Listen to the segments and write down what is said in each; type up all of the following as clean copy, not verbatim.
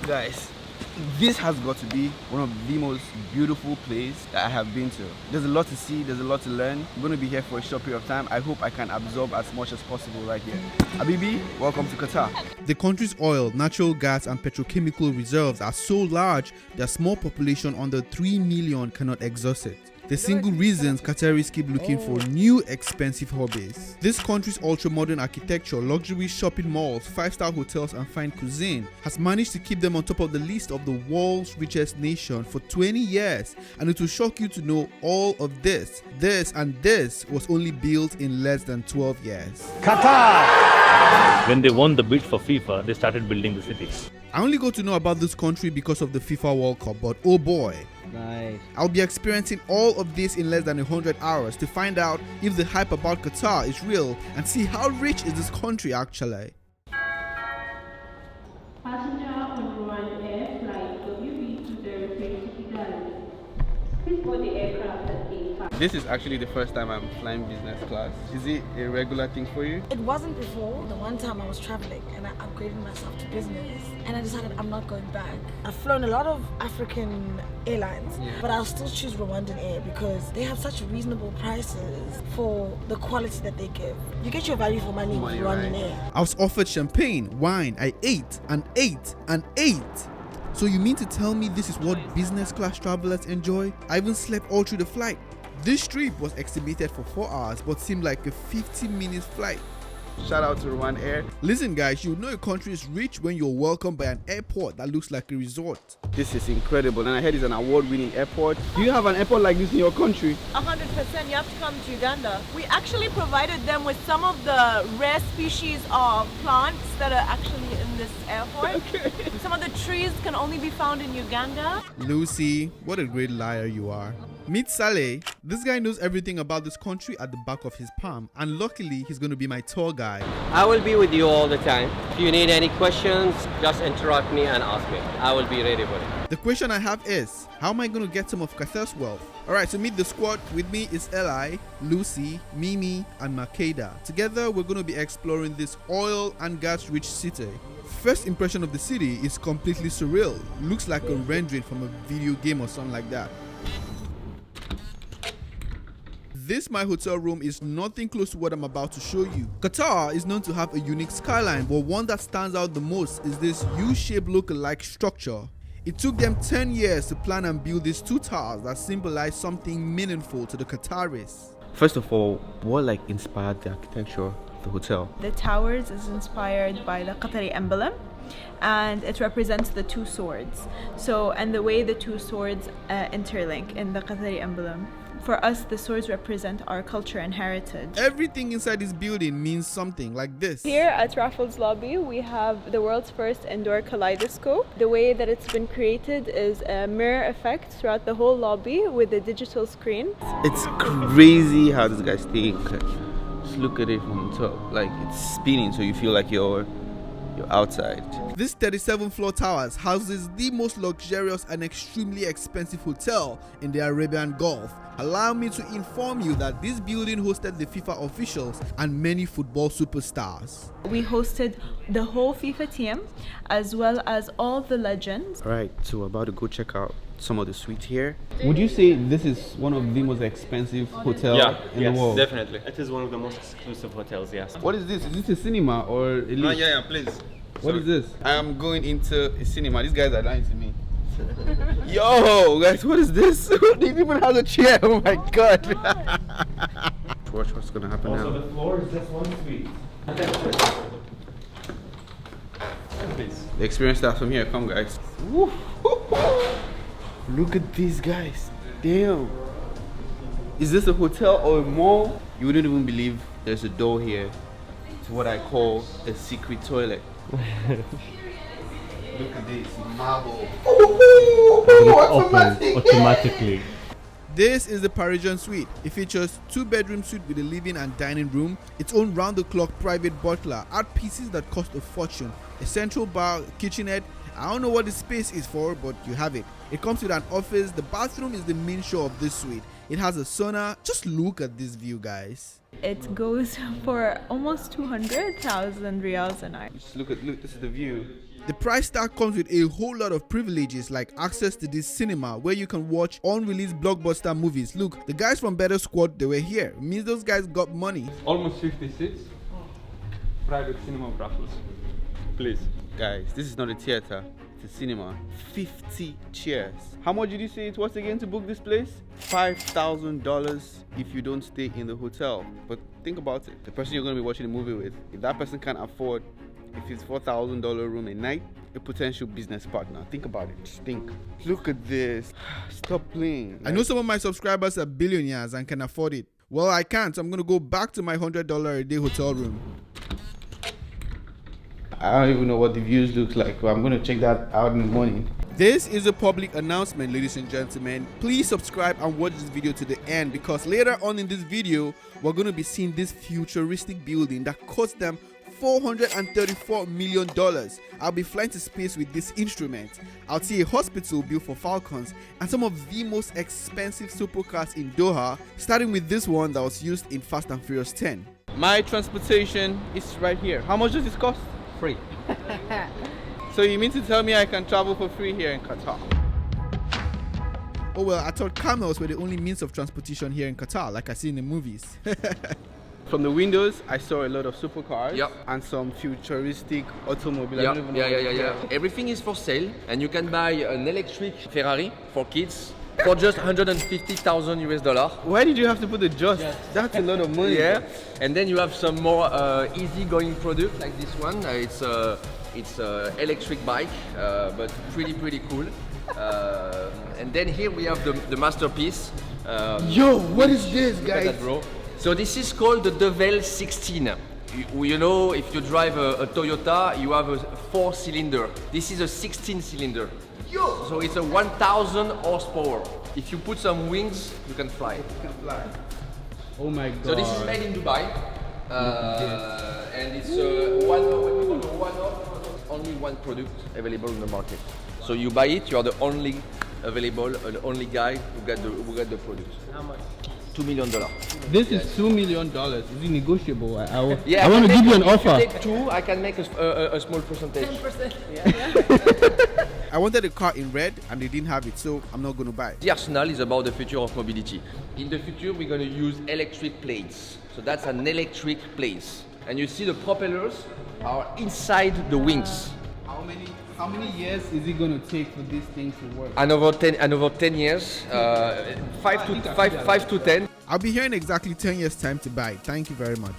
Guys, this has got to be one of the most beautiful places that I have been to. There's a lot to see, there's a lot to learn. I'm going to be here for a short period of time. I hope I can absorb as much as possible right here. Abibi, welcome to Qatar. The country's oil, natural gas and petrochemical reserves are so large that a small population under 3 million cannot exhaust it. The single reasons Qataris keep looking for new expensive hobbies. This country's ultra-modern architecture, luxury shopping malls, 5-star hotels and fine cuisine has managed to keep them on top of the list of the world's richest nation for 20 years. And it will shock you to know all of this was only built in less than 12 years. Qatar! When they won the bid for FIFA, they started building the city. I only got to know about this country because of the FIFA World Cup, but oh boy. Nice. I'll be experiencing all of this in less than 100 hours to find out if the hype about Qatar is real and see how rich is this country actually. Passenger on Rwandair flight WB20 to Kigali. Please board the aircraft at gate 5. This is actually the first time I'm flying business class. Is it a regular thing for you? It wasn't before. The one time I was traveling and I upgraded myself to business and I decided I'm not going back. I've flown a lot of African airlines, but I'll still choose Rwandan Air because they have such reasonable prices for the quality that they give. You get your value for money with Rwandan Air. I was offered champagne, wine, I ate and ate and ate. So you mean to tell me this is what business class travelers enjoy? I even slept all through the flight. This trip was estimated for 4 hours but seemed like a 50-minute flight. Shout out to Rwandair. Listen guys, you know a country is rich when you're welcomed by an airport that looks like a resort. This is incredible, and I heard it's an award-winning airport. Do you have an airport like this in your country? 100%. You have to come to Uganda. We actually provided them with some of the rare species of plants that are actually in this airport. Okay. Some of the trees can only be found in Uganda. Lucy, what a great liar you are. Meet Saleh. This guy knows everything about this country at the back of his palm, and luckily he's going to be my tour guide. I will be with you all the time. If you need any questions, just interrupt me and ask me. I will be ready for it. The question I have is, how am I going to get some of Qatar's wealth? Alright, so meet the squad. With me is Eli, Lucy, Mimi and Makeda. Together we're going to be exploring this oil and gas rich city. First impression of the city is completely surreal. Looks like a rendering from a video game or something like that. This my hotel room is nothing close to what I'm about to show you. Qatar is known to have a unique skyline, but one that stands out the most is this U-shaped look-alike structure. It took them 10 years to plan and build these two towers that symbolize something meaningful to the Qataris. First of all, what inspired the architecture of the hotel? The towers is inspired by the Qatari emblem, and it represents the two swords. And the way the two swords interlink in the Qatari emblem. For us, the swords represent our culture and heritage. Everything inside this building means something like this. Here at Raffles Lobby, we have the world's first indoor kaleidoscope. The way that it's been created is a mirror effect throughout the whole lobby with a digital screen. It's crazy how this guy's think. Just look at it from the top. It's spinning, so you feel like you're outside. This 37-floor towers houses the most luxurious and extremely expensive hotel in the Arabian Gulf. Allow me to inform you that this building hosted the FIFA officials and many football superstars. We hosted the whole FIFA team as well as all the legends. Alright, so we're about to go check out some of the suites here. Would you say this is one of the most expensive hotels in the world? Definitely. It is one of the most exclusive hotels, yes. What is this? Is this a cinema or a lift? Yeah, please. What is this? I am going into a cinema. These guys are lying to me. Yo, guys, what is this? They even have a chair. Oh my god. Watch what's gonna happen now. Also, the floor is just one suite. Please. The experience starts from here. Come, guys. Woo. Look at these guys. Damn. Is this a hotel or a mall? You wouldn't even believe there's a door here to what I call a secret toilet. Look at this, marble. Automatically. This is the Parisian suite. It features 2-bedroom suite with a living and dining room, its own round-the-clock private butler, art pieces that cost a fortune, a central bar, kitchenette. I don't know what the space is for, but you have it. It comes with an office. The bathroom is the main show of this suite. It has a sauna. Just look at this view, guys. It goes for almost 200,000 riyals a night. Just look, this is the view. The price tag comes with a whole lot of privileges like access to this cinema where you can watch unreleased blockbuster movies. Look, the guys from Better Squad, they were here. It means those guys got money. Almost 56. Private cinema Brussels. Please. Guys, this is not a theater, it's a cinema. 50 chairs. How much did you say it was again to book this place? $5,000 if you don't stay in the hotel. But think about it, the person you're going to be watching the movie with, if that person can't afford, if it's $4,000 room a night, a potential business partner. Think about it. Just think. Look at this. Stop playing. I know some of my subscribers are billionaires and can afford it. Well, I can't. So I'm going to go back to my $100 a day hotel room. I don't even know what the views look like, but I'm going to check that out in the morning. This is a public announcement, ladies and gentlemen. Please subscribe and watch this video to the end because later on in this video, we're going to be seeing this futuristic building that cost them $434 million. I'll be flying to space with this instrument. I'll see a hospital built for Falcons and some of the most expensive supercars in Doha, starting with this one that was used in Fast and Furious 10. My transportation is right here. How much does this cost? Free. So you mean to tell me I can travel for free here in Qatar? Oh well, I thought camels were the only means of transportation here in Qatar, like I see in the movies. From the windows, I saw a lot of supercars Yep. and some futuristic automobile. Yeah. Everything is for sale, and you can buy an electric Ferrari for kids for just 150,000 US dollar. Why did you have to put the just? That's a lot of money. Yeah, and then you have some more easy-going product like this one. It's electric bike, but pretty cool. And then here we have the masterpiece. Yo, what is this, Look at guys? that, bro. So this is called the Devel 16. You know, if you drive a Toyota, you have a 4-cylinder. This is a 16-cylinder. Yo! So it's a 1,000 horsepower. If you put some wings, you can fly. Oh my god. So this is made in Dubai, and it's only one product available in the market. So you buy it, you are the only only guy who got the product. How much? $2 million. This is $2 million. Is it negotiable? I want to make give you an if offer. You take two, I can make a small percentage. 10%. I wanted a car in red and they didn't have it, so I'm not going to buy it. The Arsenal is about the future of mobility. In the future, we're going to use electric plates. So that's an electric plate. And you see the propellers are inside the wings. How many years is it going to take for this thing to work? Another 10 years, 5 to 10. I'll be here in exactly 10 years time to buy it. Thank you very much.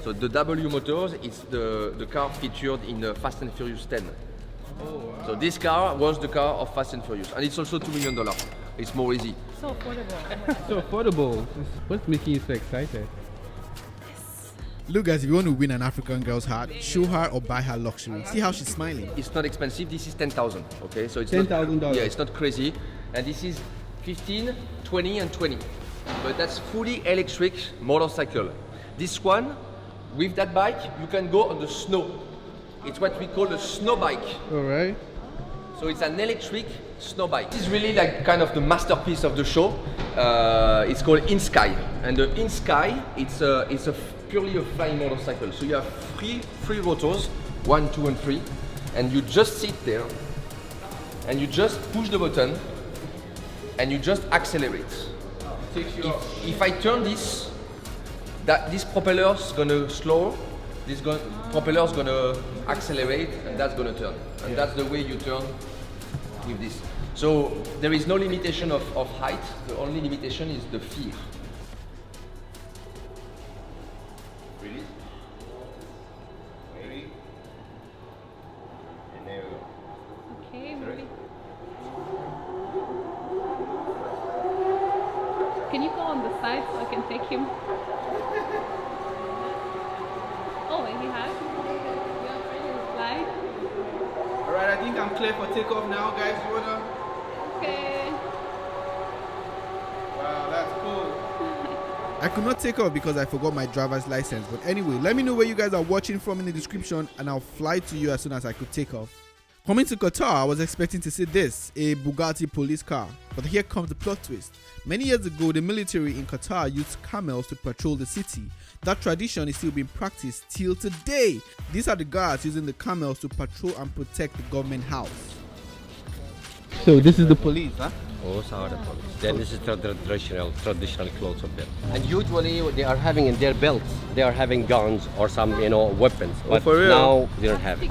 So the W Motors is the car featured in the Fast and Furious 10. So this car was the car of Fast and Furious, and it's also $2 million. It's more easy. So affordable. So affordable. What's making you so excited? Look guys, if you want to win an African girl's heart, show her or buy her luxury. See how she's smiling. It's not expensive. This is 10,000. Okay, so it's $10,000. Yeah, it's not crazy. And this is 15, 20, and 20. But that's fully electric motorcycle. This one, with that bike, you can go on the snow. It's what we call a snow bike. All right. So it's an electric snow bike. This is really like kind of the masterpiece of the show. It's called In Sky, and the In Sky, it's purely a flying motorcycle. So you have three rotors, 1, 2, and 3, and you just sit there, and you just push the button, and you just accelerate. If I turn this, this propeller's gonna slow. This propeller's gonna accelerate, and that's gonna turn. And that's the way you turn with this. So there is no limitation of height. The only limitation is the fear. Ready? Ready? And there we go. Okay, moving. Can you go on the side so I can take him? Oh, and he has? You are ready to slide? Alright, I think I'm clear for takeoff now, guys. You wanna? Okay. Wow, that's cool. I could not take off because I forgot my driver's license. But anyway, let me know where you guys are watching from in the description and I'll fly to you as soon as I could take off. Coming to Qatar, I was expecting to see this, a Bugatti police car. But here comes the plot twist. Many years ago, the military in Qatar used camels to patrol the city. That tradition is still being practiced till today. These are the guards using the camels to patrol and protect the government house. So this is the police, huh? Those are the police. Then this is traditional clothes of them. And usually they are having in their belts, they are having guns or some, weapons. But for real? now they don't have it.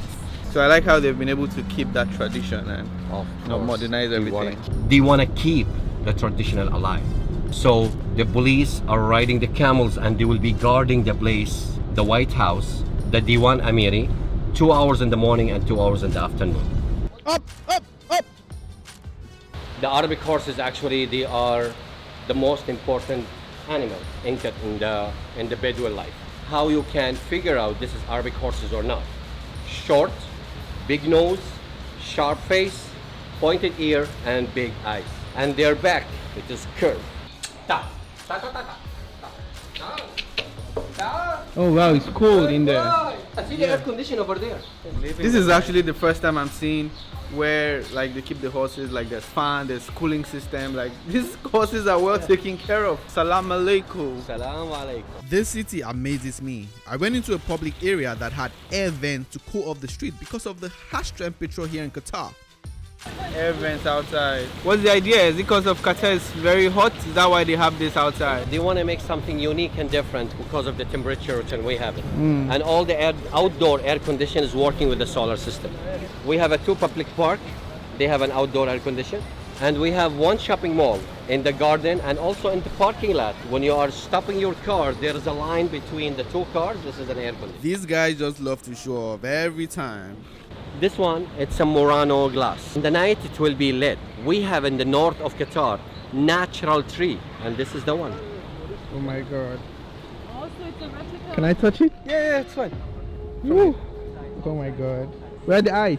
So I like how they've been able to keep that tradition and modernize everything. They want to keep the traditional alive. So the police are riding the camels and they will be guarding the place, the White House, the Diwan Amiri, 2 hours in the morning and 2 hours in the afternoon. Up, up, up! The Arabic horses actually, they are the most important animal in the Bedouin life. How you can figure out this is Arabic horses or not? Short, big nose, sharp face, pointed ear, and big eyes. And their back, it is curved. Ta, ta, ta, ta, ta, ta, ta. Oh wow, it's cold in there. I see the air condition over there. This is actually the first time I'm seeing where like they keep the horses, like there's fan, there's cooling system, like these horses are well taken care of. Salam alaikum. Salam alaikum. This city amazes me. I went into a public area that had air vents to cool off the street because of the harsh temperature here in Qatar. Air vents outside. What's the idea? Is it because of Qatar is very hot? Is that why they have this outside? They want to make something unique and different because of the temperature which we have it. And all the outdoor air condition is working with the solar system. We have 2 public park. They have an outdoor air condition. And we have 1 shopping mall in the garden and also in the parking lot. When you are stopping your car, there is a line between the 2 cars. This is an air conditioner. These guys just love to show off every time. This one, it's a Murano glass. In the night, it will be lit. We have in the north of Qatar, natural tree, and this is the one. Oh my god. Also, it's a replica. Can I touch it? Yeah, it's fine. Woo. Oh my god. Where are the eyes?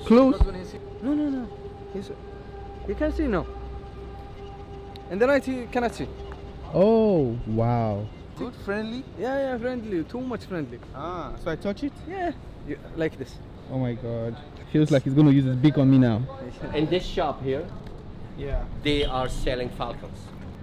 Close. No. You can see now. In the night you cannot see. Oh, wow. Good, friendly? Yeah, friendly. Too much friendly. Ah, so I touch it? Yeah. Like this. Oh my god. Feels like he's going to use his beak on me now. In this shop here, Yeah. they are selling Falcons.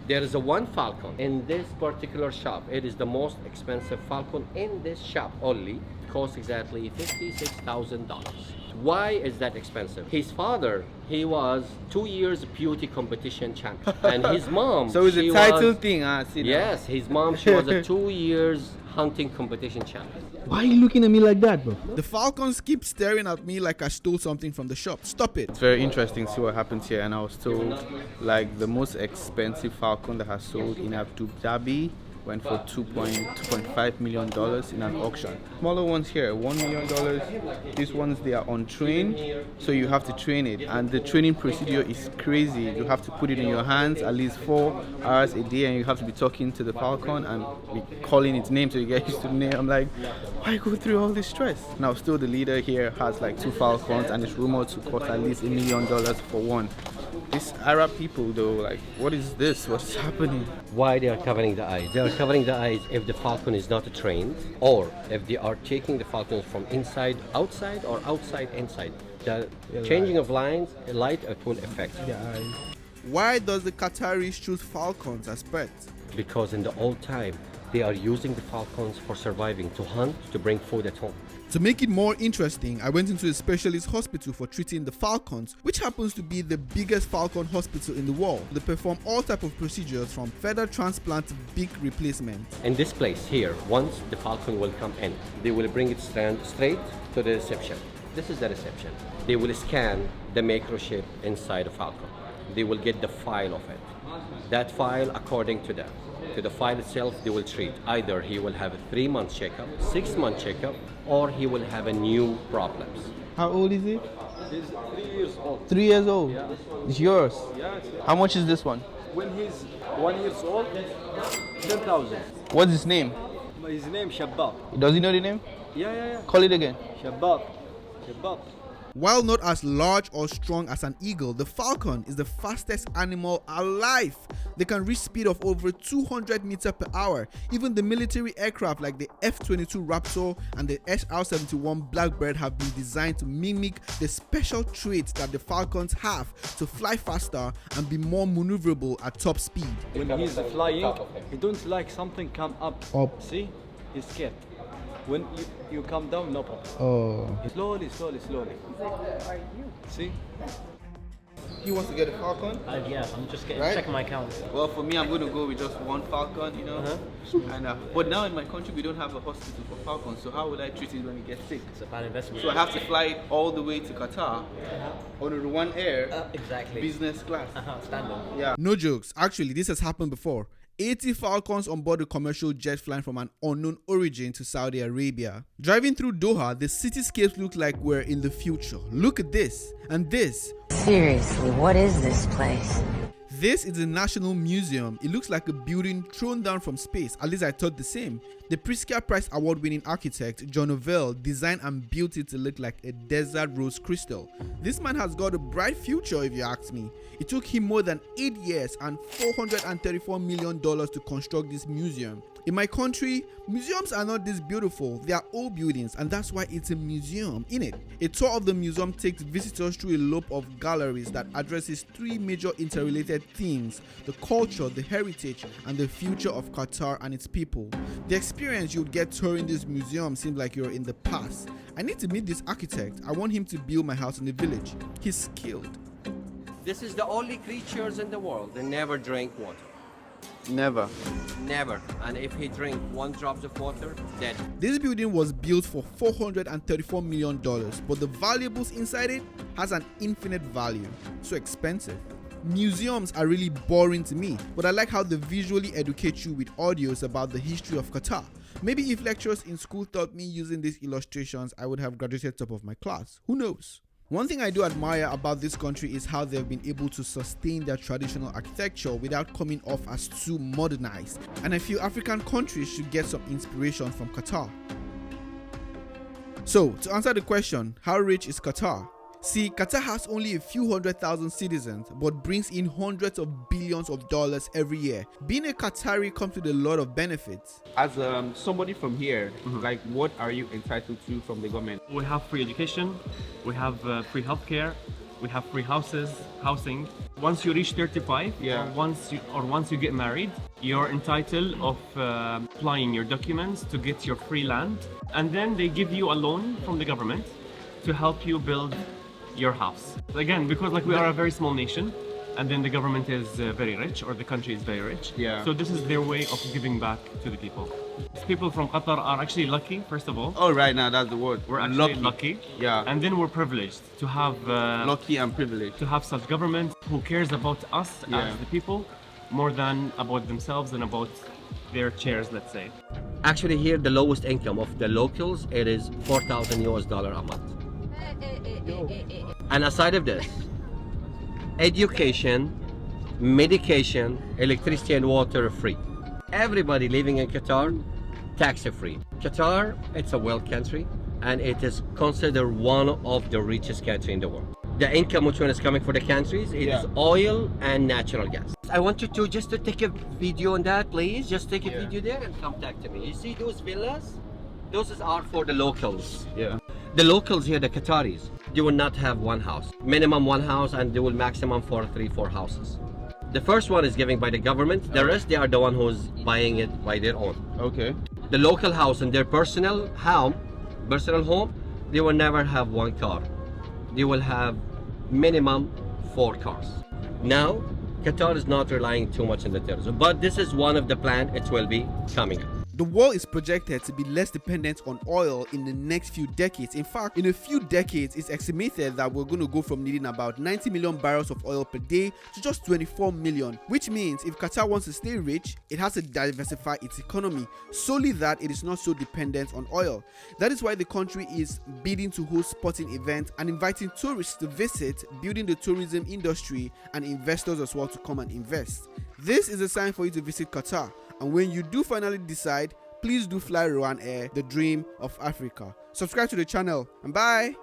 There is a 1 Falcon in this particular shop. It is the most expensive Falcon in this shop only. It costs exactly $56,000. Why is that expensive? His father, he was 2 years beauty competition champion. And his mom, So it's a she title was, thing, see now. yes, his mom, she was a 2 years hunting competition champion. Why are you looking at me like that, bro? The falcons keep staring at me like I stole something from the shop. Stop it. It's very interesting to see what happens here, and I was told like the most expensive falcon that has sold in Abu Dhabi went for $2.5 million in an auction. Smaller ones here, $1 million. These ones, they are untrained, so you have to train it, and the training procedure is crazy. You have to put it in your hands at least 4 hours a day, and you have to be talking to the falcon and be calling its name so you get used to the name. I'm like, why go through all this stress? Now still the leader here has like 2 falcons, and it's rumored to cost at least $1 million for one. These Arab people though, like, what is this? What's happening? Why they are covering the eyes? They are covering the eyes if the falcon is not trained, or if they are taking the falcons from inside outside or outside inside. The changing of light it will affect. Why does the Qataris choose falcons as pets? Because in the old time, they are using the falcons for surviving, to hunt, to bring food at home. To make it more interesting, I went into a specialist hospital for treating the falcons, which happens to be the biggest falcon hospital in the world. They perform all types of procedures from feather transplant to beak replacement. In this place here, once the falcon will come in, they will bring it straight to the reception. This is the reception. They will scan the microchip inside the falcon. They will get the file of it. That file, according to the file itself, they will treat. Either he will have a 3-month checkup, 6-month checkup, or he will have a new problems. How old is it? He's 3 years old. 3 years old? Yeah. It's yours? Yeah. It's How much is this one? when he's 1 year old, 10,000. What's his name? His name Shabab. Does he know the name? Yeah. Call it again. Shabab. While not as large or strong as an eagle, the falcon is the fastest animal alive. They can reach speed of over 200 meters per hour. Even the military aircraft like the F-22 Raptor and the SR-71 Blackbird have been designed to mimic the special traits that the falcons have to fly faster and be more maneuverable at top speed. When he's flying, he don't like something come up. See? He's scared. When you come down, no problem. Slowly. Are you? See? He wants to get a falcon. Yeah, I'm just Right? checking my account. Well, for me, I'm going to go with just one falcon, you know. And but now in my country, we don't have a hospital for falcons. So how will I treat it when it gets sick? It's a bad investment. So I have to fly it all the way to Qatar on a Rwandair Exactly. business class. Standard. Yeah. No jokes, actually this has happened before. 80 Falcons on board a commercial jet flying from an unknown origin to Saudi Arabia. Driving through Doha, the cityscapes look like we're in the future. Look at this and this. Seriously, what is this place? This is the National Museum. It looks like a building thrown down from space. At least I thought the same. The Pritzker Prize award-winning architect John Ovell designed and built it to look like a desert rose crystal. This man has got a bright future if you ask me. It took him more than 8 years and $434 million to construct this museum. In my country, museums are not this beautiful. They are old buildings, and that's why it's a museum, innit? A tour of the museum takes visitors through a loop of galleries that addresses 3 major interrelated themes: the culture, the heritage, and the future of Qatar and its people. The experience you would get touring this museum seems like you're in the past. I need to meet this architect. I want him to build my house in the village. He's skilled. This is the only creatures in the world that never drink water. Never. Never. And if he drink 1 drop of water, dead. This building was built for $434 million, but the valuables inside it has an infinite value. So expensive. Museums are really boring to me, but I like how they visually educate you with audios about the history of Qatar. Maybe if lecturers in school taught me using these illustrations, I would have graduated top of my class. Who knows? One thing I do admire about this country is how they've been able to sustain their traditional architecture without coming off as too modernized. And I feel African countries should get some inspiration from Qatar. So, to answer the question, how rich is Qatar? See, Qatar has only a few 100,000 citizens, but brings in hundreds of billions of dollars every year. Being a Qatari comes with a lot of benefits. As somebody from here, like, what are you entitled to from the government? We have free education, we have free healthcare, we have free housing. Once you reach 35, or once you get married, you're entitled of applying your documents to get your free land, and then they give you a loan from the government to help you build your house. Again, because like we are a very small nation, and then the government is very rich, or the country is very rich. Yeah. So this is their way of giving back to the people. People from Qatar are actually lucky, first of all. Oh, right now that's the word. We're actually lucky. Yeah. And then we're privileged to have lucky and privileged to have such government who cares about us as the people more than about themselves and about their chairs, let's say. Actually, here the lowest income of the locals, it is $4,000 a month. And aside of this, education, medication, electricity and water are free. Everybody living in Qatar, tax free. Qatar, it's a wealth country, and it is considered one of the richest countries in the world. The income which one is coming for the countries, it is oil and natural gas. I want you to just take a video on that, please. Just take a video there and contact me. You see those villas? Those are for the locals. Yeah. The locals here, the Qataris, they will not have one house. Minimum one house, and they will maximum for 3-4 houses. The first one is given by the government. The rest, they are the one who's buying it by their own. Okay. The local house and their personal home, they will never have one car. They will have minimum 4 cars. Now, Qatar is not relying too much on the tourism, but this is one of the plans. It will be coming up. The world is projected to be less dependent on oil in the next few decades. In fact, in a few decades, it's estimated that we're going to go from needing about 90 million barrels of oil per day to just 24 million, which means if Qatar wants to stay rich, it has to diversify its economy solely that it is not so dependent on oil. That is why the country is bidding to host sporting events and inviting tourists to visit, building the tourism industry and investors as well to come and invest. This is a sign for you to visit Qatar. And when you do finally decide, please do fly Rwandair, the dream of Africa. Subscribe to the channel, and bye!